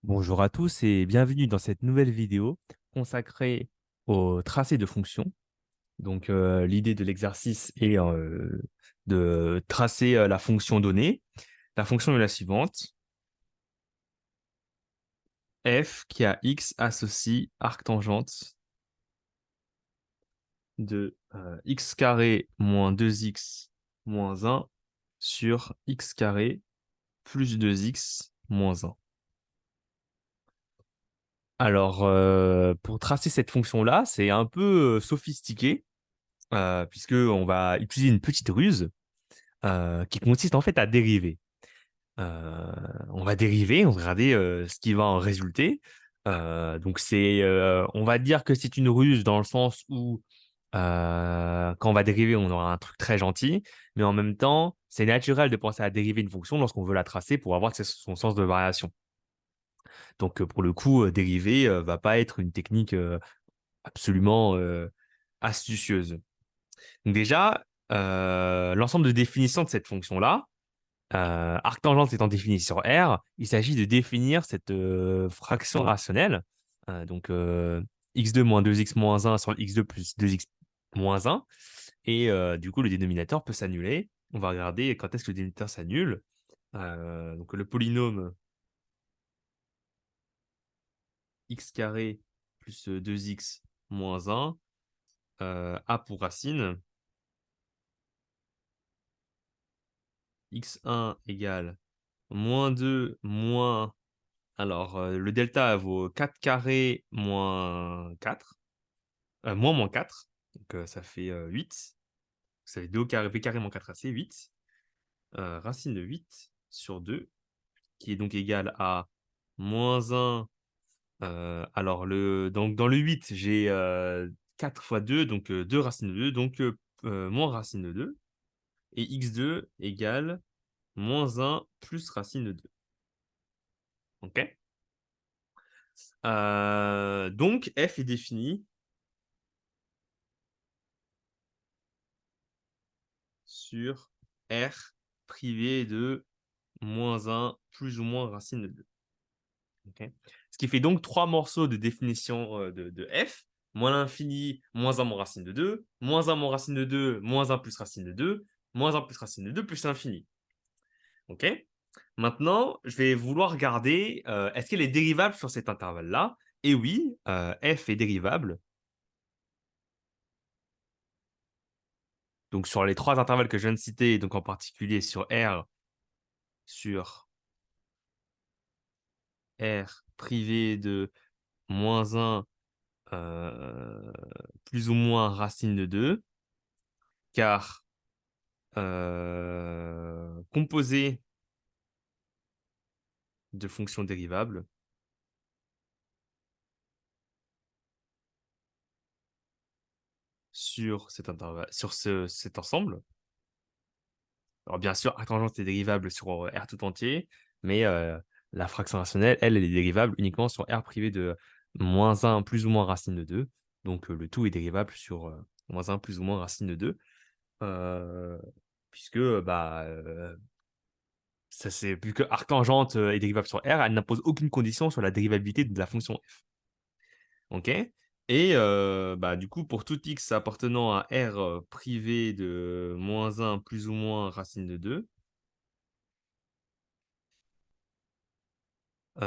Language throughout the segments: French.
Bonjour à tous et bienvenue dans cette nouvelle vidéo consacrée au tracé de fonctions. Donc, l'idée de l'exercice est de tracer la fonction donnée. La fonction est la suivante. F qui a x associe arctangente de x carré moins 2x moins 1 sur x carré plus 2x moins 1. Alors, pour tracer cette fonction-là, c'est un peu sophistiqué puisqu'on va utiliser une petite ruse qui consiste en fait à dériver. On va dériver, on va regarder ce qui va en résulter. Donc on va dire que c'est une ruse dans le sens où quand on va dériver, on aura un truc très gentil, mais en même temps, c'est naturel de penser à dériver une fonction lorsqu'on veut la tracer pour avoir son sens de variation. Donc pour le coup, dériver va pas être une technique absolument astucieuse. Donc déjà, l'ensemble de définitions de cette fonction-là, arctangente étant définie sur R, il s'agit de définir cette fraction rationnelle. Donc, x2 moins 2x moins 1 sur x2 plus 2x moins 1. Et du coup, le dénominateur peut s'annuler. On va regarder quand est-ce que le dénominateur s'annule. Donc, le polynôme x carré plus 2x moins 1 a pour racine x1 égale moins 2 moins. Alors, le delta vaut 4 carré moins 4, moins 4. Donc, ça fait 8. Ça fait 2 au carré, p carré moins 4 c'est 8. Racine de 8 sur 2, qui est donc égal à moins 1. Alors, donc, dans le 8, j'ai 4 fois 2, donc 2 racines de 2, donc moins racine de 2. Et x2 égale moins 1 plus racine de 2. OK. Donc, f est défini sur R privé de moins 1 plus ou moins racine de 2. Okay. Ce qui fait donc trois morceaux de définition de F. Moins l'infini, moins 1 moins racine de 2, moins 1 moins racine de 2, moins 1 plus racine de 2, moins 1 plus racine de 2 plus l'infini. OK. Maintenant, je vais vouloir regarder est-ce qu'elle est dérivable sur cet intervalle-là. Et oui, F est dérivable. Donc sur les trois intervalles que je viens de citer, donc en particulier sur R, sur R privé de moins 1 plus ou moins racine de 2, car composé de fonctions dérivables sur cet intervalle, sur cet ensemble. Alors bien sûr, arctangente est dérivable sur R tout entier, mais la fraction rationnelle, elle est dérivable uniquement sur R privé de moins 1 plus ou moins racine de 2. Donc le tout est dérivable sur moins 1 plus ou moins racine de 2. Puisque ça c'est vu que arctangente est dérivable sur R, elle n'impose aucune condition sur la dérivabilité de la fonction f. OK? Et du coup, pour tout x appartenant à R privé de moins 1 plus ou moins racine de 2, f'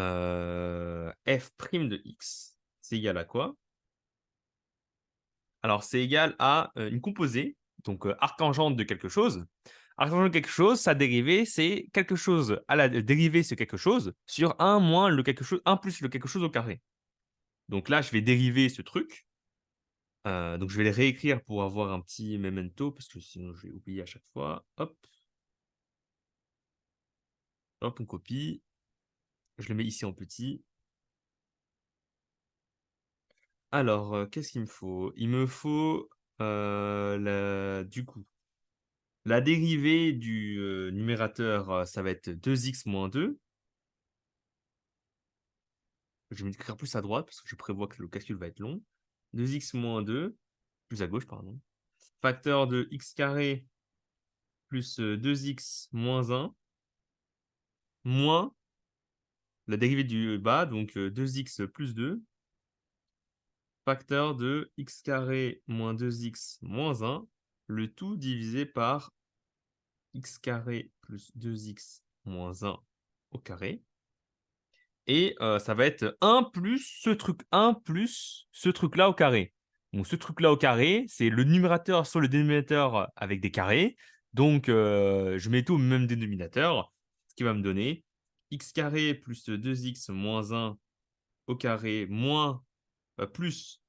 de x, c'est égal à quoi? Alors, c'est égal à une composée, donc arctangente de quelque chose. Arctangente de quelque chose, sa dérivée, c'est quelque chose à la dérivée, c'est quelque chose, sur 1 moins le quelque chose, 1 plus le quelque chose au carré. Donc là, je vais dériver ce truc. Donc, je vais les réécrire pour avoir un petit memento, parce que sinon, je vais oublier à chaque fois. Hop, hop, on copie. Je le mets ici en petit. Alors, qu'est-ce qu'il me faut? Il me faut, du coup, la dérivée du numérateur, ça va être 2x moins 2. Je vais m'écrire plus à droite parce que je prévois que le calcul va être long. 2x moins 2, plus à gauche, pardon. Facteur de x carré plus 2x moins 1, moins la dérivée du bas, donc 2x plus 2, facteur de x carré moins 2x moins 1, le tout divisé par x carré plus 2x moins 1 au carré. Et ça va être 1 plus ce truc 1 plus ce truc-là au carré. Donc ce truc-là au carré, c'est le numérateur sur le dénominateur avec des carrés. Donc je mets tout au même dénominateur, ce qui va me donner x carré plus 2x moins 1 au carré moins plus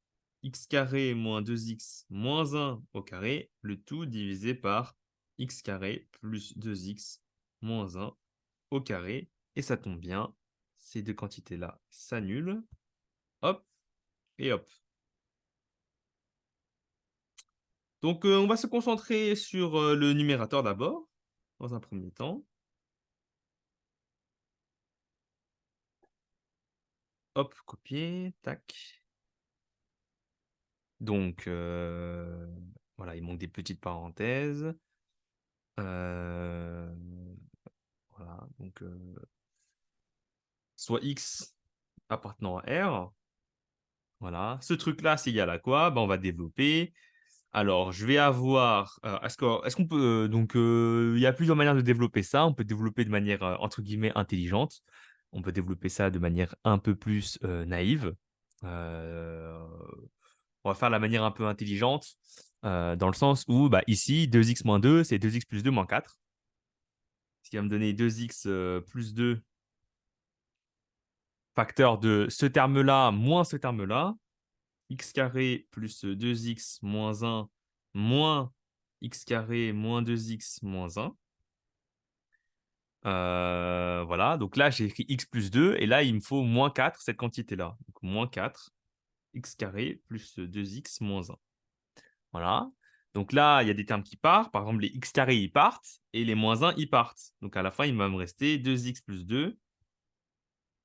x carré moins 2x moins 1 au carré, le tout divisé par x carré plus 2x moins 1 au carré. Et ça tombe bien, ces deux quantités-là s'annulent. Hop et hop. Donc, on va se concentrer sur le numérateur d'abord, dans un premier temps. Hop, copier, tac. Donc, voilà, il manque des petites parenthèses. Euh, voilà, donc, soit x appartenant à R. Voilà, ce truc-là, c'est égal à quoi? Ben, on va développer. Alors, je vais avoir. Est-ce qu'on peut. Donc, il y a plusieurs manières de développer ça. On peut développer de manière, entre guillemets, intelligente. On peut développer ça de manière un peu plus naïve. Euh, on va faire la manière un peu intelligente, dans le sens où, bah, ici, 2x moins 2, c'est 2x plus 2 moins 4. Ce qui va me donner 2x plus 2, facteur de ce terme-là moins ce terme-là. X carré plus 2x moins 1 moins x carré moins 2x moins 1. Voilà, donc là j'ai écrit x plus 2 et là il me faut moins 4, cette quantité-là. Donc moins 4, x carré plus 2x moins 1. Voilà. Donc là, il y a des termes qui partent. Par exemple, les x carrés, ils partent et les moins 1, ils partent. Donc à la fin, il va me rester 2x plus 2,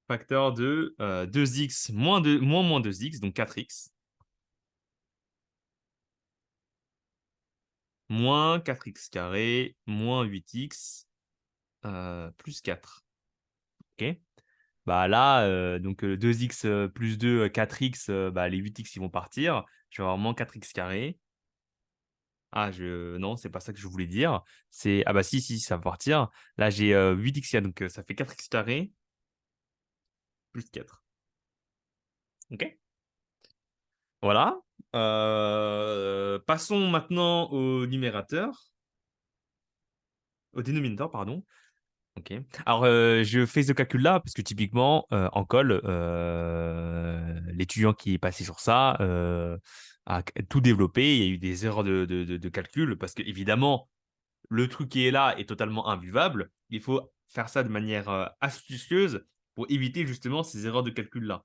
facteur de 2x moins, 2, moins 2x, donc 4x. Moins 4x carré, moins 8x, plus 4. OK. Bah là, donc 2x plus 2, 4x, bah, les 8x ils vont partir. Je vais avoir moins 4x carré. Ah, non, c'est pas ça que je voulais dire. Ah bah si, ça va partir. Là, j'ai 8x, donc ça fait 4x carré plus 4. OK. Voilà. Passons maintenant au numérateur. Au dénominateur, pardon. Ok. Alors, je fais ce calcul-là parce que typiquement, en colle, l'étudiant qui est passé sur ça a tout développé. Il y a eu des erreurs de calcul parce que, évidemment, le truc qui est là est totalement imbuvable. Il faut faire ça de manière astucieuse pour éviter justement ces erreurs de calcul-là.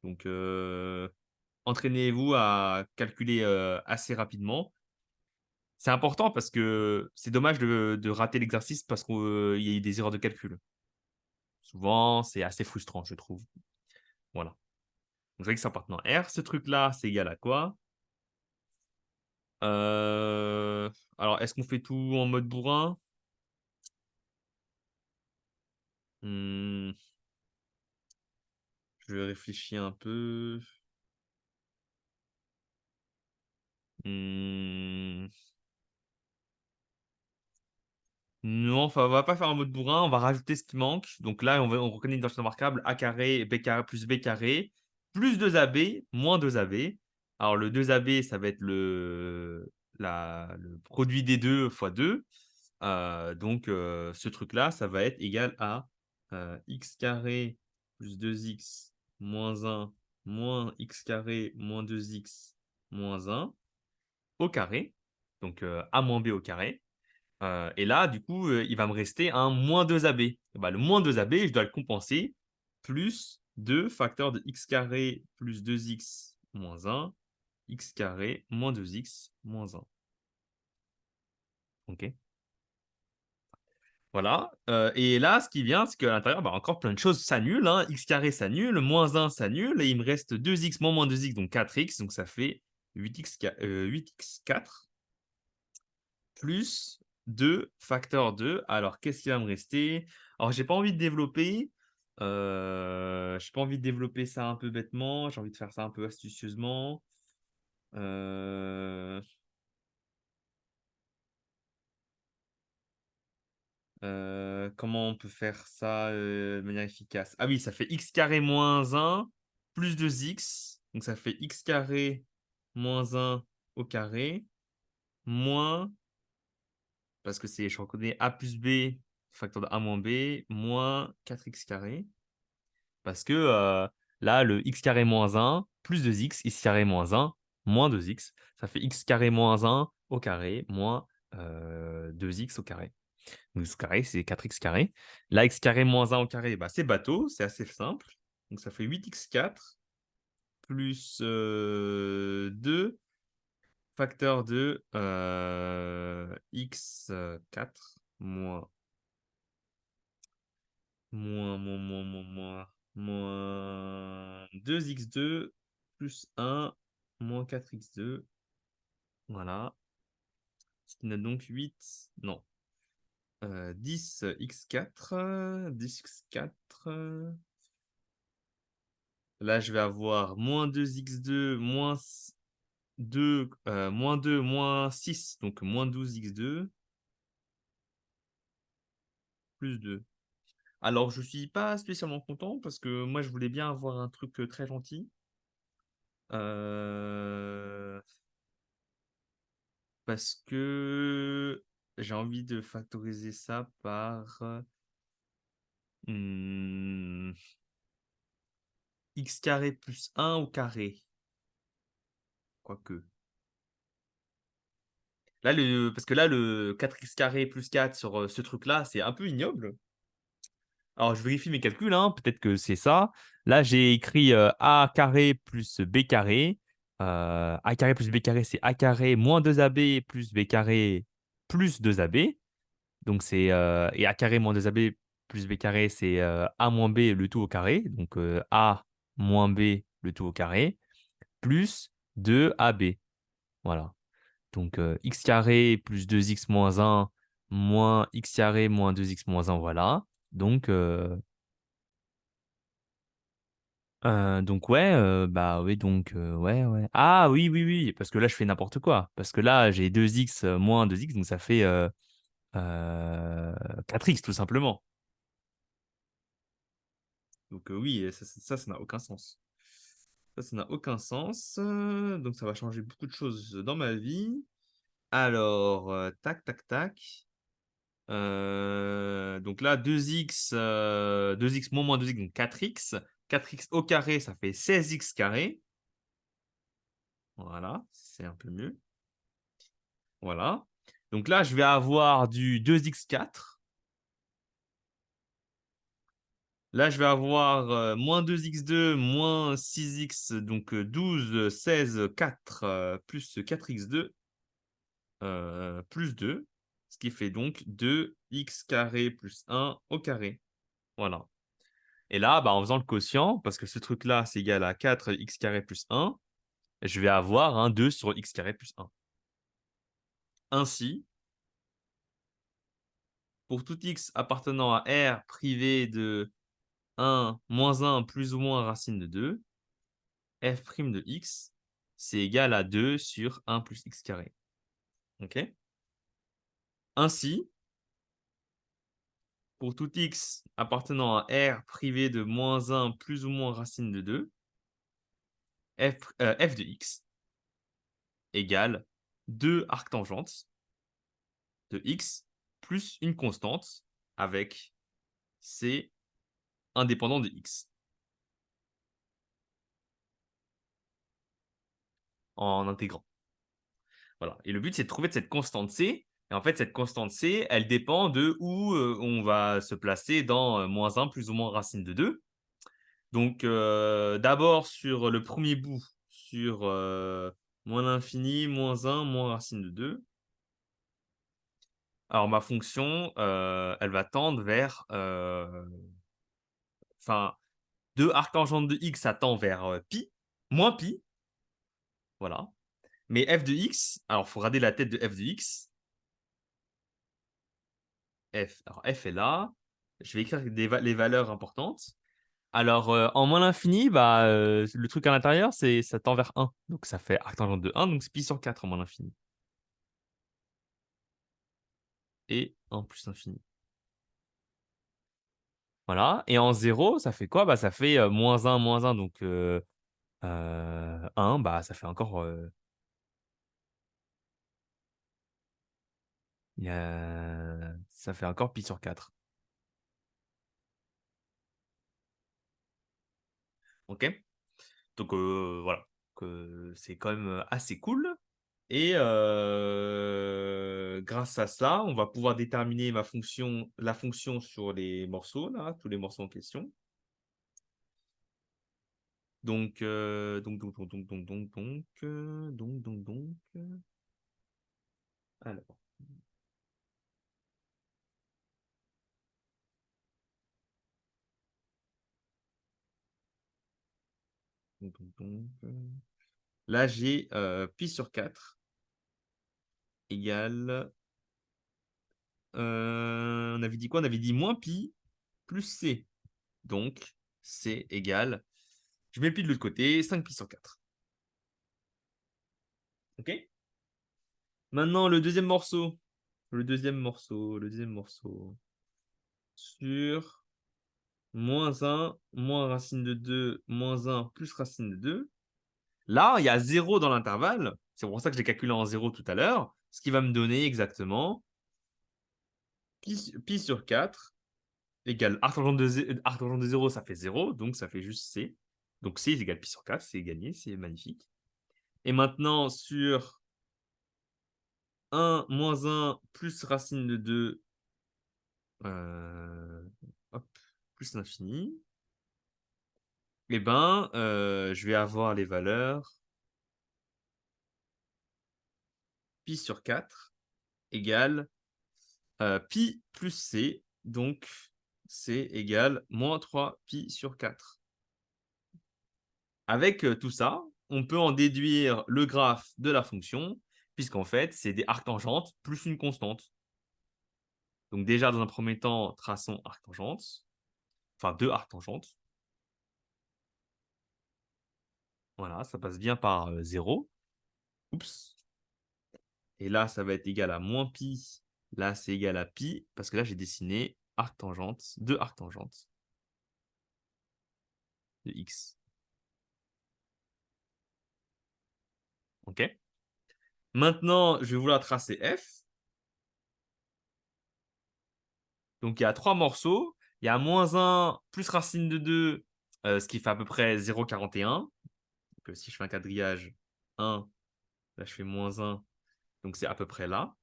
Donc, entraînez-vous à calculer assez rapidement. C'est important parce que c'est dommage de rater l'exercice parce qu'il y a eu des erreurs de calcul. Souvent, c'est assez frustrant, je trouve. Voilà. Donc, je vais que c'est appartenant R. Ce truc-là, c'est égal à quoi? Euh, Alors, est-ce qu'on fait tout en mode bourrin? Hmm, Je réfléchis un peu. Hmm, Non, enfin, on va pas faire en mode bourrin, on va rajouter ce qui manque. Donc là, on reconnaît une identité remarquable a carré, b carré plus b carré, plus 2ab, moins 2ab. Alors le 2ab, ça va être le produit des deux fois 2. Donc ce truc-là, ça va être égal à x carré plus 2x moins 1 moins x carré moins 2x moins 1 au carré. Donc a moins b au carré. Et là, du coup, il va me rester un moins 2ab. Et bah, le moins 2ab, je dois le compenser plus 2 facteur de x carré plus 2x moins 1, x carré moins 2x moins 1. OK. Voilà. Et là, ce qui vient, c'est qu'à l'intérieur, bah, encore plein de choses s'annulent. Hein. X carré s'annule, moins 1 s'annule, et il me reste 2x moins 2x, donc 4x. Donc ça fait 8x4 plus 2 facteur 2. Alors, qu'est-ce qui va me rester? Alors, j'ai pas envie de développer. J'ai pas envie de développer ça un peu bêtement, j'ai envie de faire ça un peu astucieusement. Euh, comment on peut faire ça de manière efficace? Ah oui, ça fait x carré moins un plus 2x. Donc ça fait x carré moins un au carré moins, parce que c'est, je reconnais a plus b, facteur de a moins b, moins 4x carré. Parce que là, le x carré moins un plus 2x, x carré moins un moins 2x, ça fait x carré moins un au carré moins 2x au carré. Donc x carré, c'est 4x carré. Là, x carré moins un au carré, bah, c'est bateau, c'est assez simple. Donc ça fait 8x4 plus 2 facteur de x4 moins 2x2 plus un moins 4x2. Voilà. Ce qui donne donc 8. Non. 10x4. 10x4. Là, je vais avoir moins 2x2 moins 2 moins 6. Donc moins 12x2 plus 2. Alors, je suis pas spécialement content parce que moi, je voulais bien avoir un truc très gentil. Euh, Parce que j'ai envie de factoriser ça par hmm, x carré plus un au carré. Quoique. Là, parce que là, le 4x carré plus 4 sur ce truc-là, c'est un peu ignoble. Alors, je vérifie mes calculs, hein, peut-être que c'est ça. Là, j'ai écrit a carré plus b carré. A carré plus b carré, c'est a carré moins 2ab plus b carré plus 2ab. Donc, c'est et a carré moins 2ab plus b carré, c'est a moins b le tout au carré. Donc, a moins b le tout au carré plus 2ab. Voilà. Donc, x carré plus 2x moins un moins x carré moins 2x moins un, voilà. Donc, ouais, bah oui, donc ouais, ouais. Ah oui, oui, oui, parce que là, je fais n'importe quoi. Parce que là, j'ai 2x moins 2x, donc ça fait euh, 4x tout simplement. Donc oui, ça n'a aucun sens. Ça n'a aucun sens. Donc ça va changer beaucoup de choses dans ma vie. Alors, tac, tac, tac. Donc là, 2x, 2x moins 2x, donc 4x. 4x au carré, ça fait 16x carré. Voilà, c'est un peu mieux. Voilà. Donc là, je vais avoir du 2x4. Là, je vais avoir moins 2x2, moins 6x, donc 12, 16, 4, plus 4x2, plus 2, ce qui fait donc 2x carré plus un au carré. Voilà. Et là, bah, en faisant le quotient, parce que ce truc-là, c'est égal à 4x carré plus un, je vais avoir un 2 sur x carré plus un. Ainsi, pour tout x appartenant à R privé de 1, moins un plus ou moins racine de 2, f' de x, c'est égal à 2 sur 1 plus x carré. OK? Ainsi, pour tout x appartenant à R privé de moins un plus ou moins racine de 2, f de x égale 2 arctangentes de x plus une constante avec c indépendant de x en intégrant. Voilà. Et le but, c'est de trouver cette constante c. Et en fait, cette constante c, elle dépend de où on va se placer dans moins un plus ou moins racine de 2. Donc, d'abord sur le premier bout, sur moins l'infini, moins un moins racine de 2. Alors, ma fonction, elle va tendre vers... Enfin, 2 arctangente de x, ça tend vers pi, moins pi. Voilà. Mais f de x, alors il faut regarder la tête de f de x. F. Alors, f est là. Je vais écrire les valeurs importantes. Alors, en moins l'infini, bah, le truc à l'intérieur, ça tend vers 1. Donc, ça fait arc tangente de 1, donc c'est pi sur 4 en moins l'infini. Et 1 plus l'infini. Voilà. Et en 0, ça fait quoi? Bah, ça fait moins 1. Donc, 1, bah, ça fait encore... ça fait encore pi sur 4. OK? Donc, voilà. C'est quand même assez cool. Et grâce à ça, on va pouvoir déterminer la fonction sur les morceaux, là, tous les morceaux en question. Donc, alors, là, j'ai pi sur 4 égale, on avait dit quoi? On avait dit moins pi plus c. Donc, c égale, je mets le pi de l'autre côté, 5 pi sur 4. OK? Maintenant, le deuxième morceau. Le deuxième morceau. Sur moins 1, moins racine de 2, moins 1, plus racine de 2. Là, il y a 0 dans l'intervalle. C'est pour ça que j'ai calculé en 0 tout à l'heure. Ce qui va me donner exactement pi sur 4 égale arc tangente de 0, ça fait 0. Donc, ça fait juste C. Donc, C est égal à pi sur 4. C'est gagné. C'est magnifique. Et maintenant, sur 1, moins 1, plus racine de 2, euh, hop, plus l'infini. Eh ben, je vais avoir les valeurs pi sur 4 égale pi plus c. Donc, c égale moins 3 pi sur 4. Avec tout ça, on peut en déduire le graphe de la fonction, puisqu'en fait, c'est des arctangentes plus une constante. Donc déjà, dans un premier temps, traçons arctangente, enfin deux arctangentes. Voilà, ça passe bien par 0. Oups. Et là, ça va être égal à moins pi. Là, c'est égal à pi, parce que là, j'ai dessiné arctangente, deux arctangentes de x. OK? Maintenant, je vais vouloir tracer f. Donc, il y a trois morceaux. Il y a moins 1 plus racine de 2, ce qui fait à peu près 0,41. Donc, si je fais un quadrillage, 1, là, je fais moins 1. Donc, c'est à peu près là.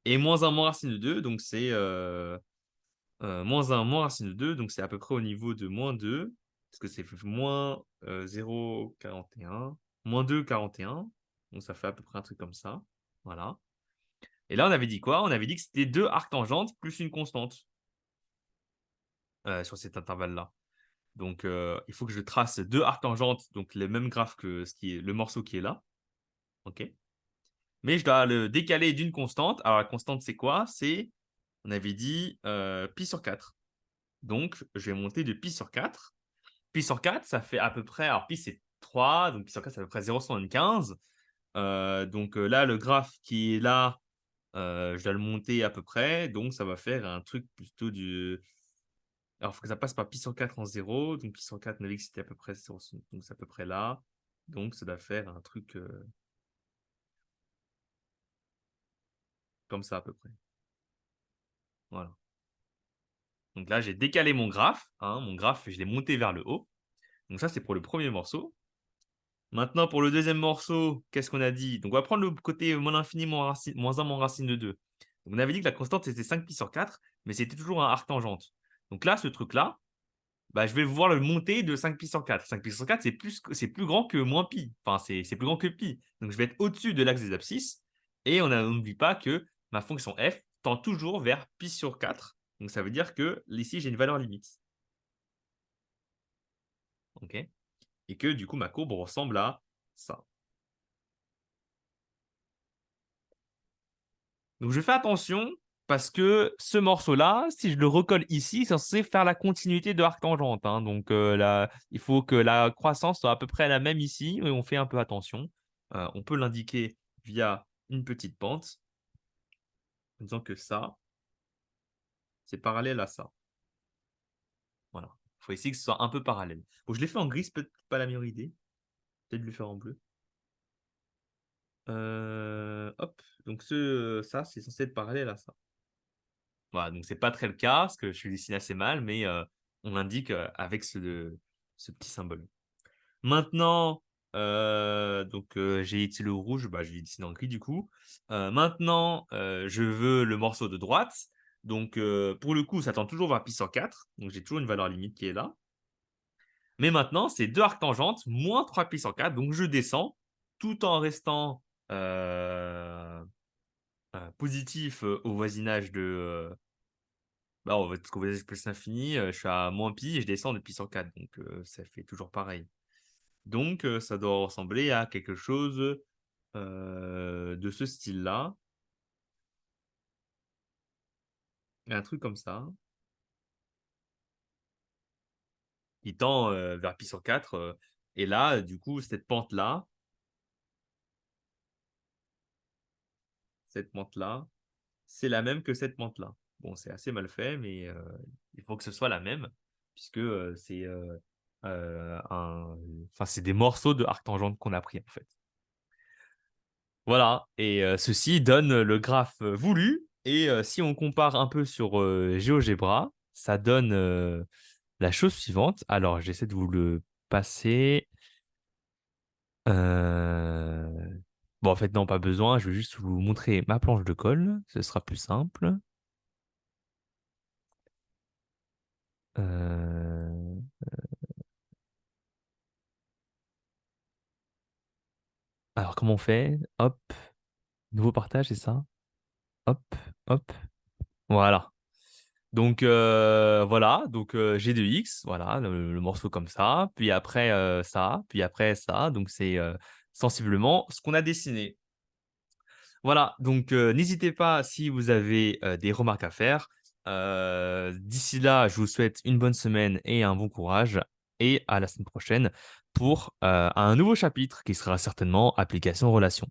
Et moins 1 moins racine de 2, donc c'est moins 1 moins racine de 2, donc c'est à peu près au niveau de moins 2, parce que c'est moins 0,41, moins 2,41. Donc, ça fait à peu près un truc comme ça. Voilà. Et là, on avait dit quoi? On avait dit que c'était deux arctangentes plus une constante sur cet intervalle-là. Donc, il faut que je trace deux arctangentes, donc les mêmes graphes que ce qui est le morceau qui est là. OK. Mais je dois le décaler d'une constante. Alors, la constante, c'est quoi? C'est, on avait dit, pi sur 4. Donc, je vais monter de pi sur 4. Pi sur 4, ça fait à peu près, alors pi c'est 3, donc pi sur 4, c'est à peu près 0,75. Donc là, le graphe qui est là, je dois le monter à peu près. Donc, ça va faire un truc plutôt du... Alors, il faut que ça passe par pi sur 4 en 0. Donc, pi sur 4, on avait dit que c'était à peu près 0, donc c'est à peu près là. Donc, ça doit faire un truc comme ça à peu près. Voilà. Donc là, j'ai décalé mon graphe. Hein. Mon graphe, je l'ai monté vers le haut. Donc ça, c'est pour le premier morceau. Maintenant, pour le deuxième morceau, qu'est-ce qu'on a dit? Donc, on va prendre le côté moins infini, moins 1, moins racine de 2. Donc, on avait dit que la constante, c'était 5 pi sur 4, mais c'était toujours un arc tangente. Donc là, ce truc-là, bah, je vais voir le monter de 5 pi sur 4. 5 pi sur 4, c'est plus grand que moins pi. Enfin, c'est plus grand que pi. Donc, je vais être au-dessus de l'axe des abscisses. Et on n'oublie pas que ma fonction f tend toujours vers pi sur 4. Donc, ça veut dire que ici, j'ai une valeur limite. OK? Et que du coup, ma courbe ressemble à ça. Donc, je fais attention Parce que ce morceau-là, si je le recolle ici, c'est censé faire la continuité de arctangente, hein. Donc là, il faut que la croissance soit à peu près la même ici, et on fait un peu attention. On peut l'indiquer via une petite pente, en disant que ça, c'est parallèle à ça. Voilà. Il faut essayer que ce soit un peu parallèle. Bon, je l'ai fait en gris, c'est peut-être pas la meilleure idée. Peut-être de le faire en bleu. Hop. Donc ça, c'est censé être parallèle à ça. Voilà, donc c'est pas très le cas, parce que je dessine assez mal, mais on l'indique avec ce petit symbole. Maintenant, donc j'ai utilisé le rouge, bah, je vais dessiner en gris du coup. Maintenant, je veux le morceau de droite. Donc pour le coup, ça tend toujours vers pi sur 4. Donc j'ai toujours une valeur limite qui est là. Mais maintenant, c'est 2 arctangentes moins 3 pi sur 4. Donc je descends tout en restant positif au voisinage de, bah, on va être trouver plus l'infini, je suis à moins pi et je descends de pi 104, donc ça fait toujours pareil. Donc ça doit ressembler à quelque chose de ce style-là, un truc comme ça, qui tend vers pi 104. Et là, du coup, cette pente-là, c'est la même que cette pente-là. Bon, c'est assez mal fait, mais il faut que ce soit la même, puisque enfin, c'est des morceaux de arctangente qu'on a pris en fait. Voilà, et ceci donne le graphe voulu. Et si on compare un peu sur GeoGebra, ça donne la chose suivante. Alors, j'essaie de vous le passer. Euh, Bon, en fait, non, pas besoin. Je vais juste vous montrer ma planche de colle. Ce sera plus simple. Euh, Alors, comment on fait? Hop, nouveau partage, c'est ça? Hop, hop. Voilà. Donc voilà, donc G2X, voilà, le morceau comme ça, puis après ça, puis après ça, donc c'est sensiblement ce qu'on a dessiné. Voilà, donc n'hésitez pas si vous avez des remarques à faire. D'ici là, je vous souhaite une bonne semaine et un bon courage, et à la semaine prochaine pour un nouveau chapitre qui sera certainement application relation.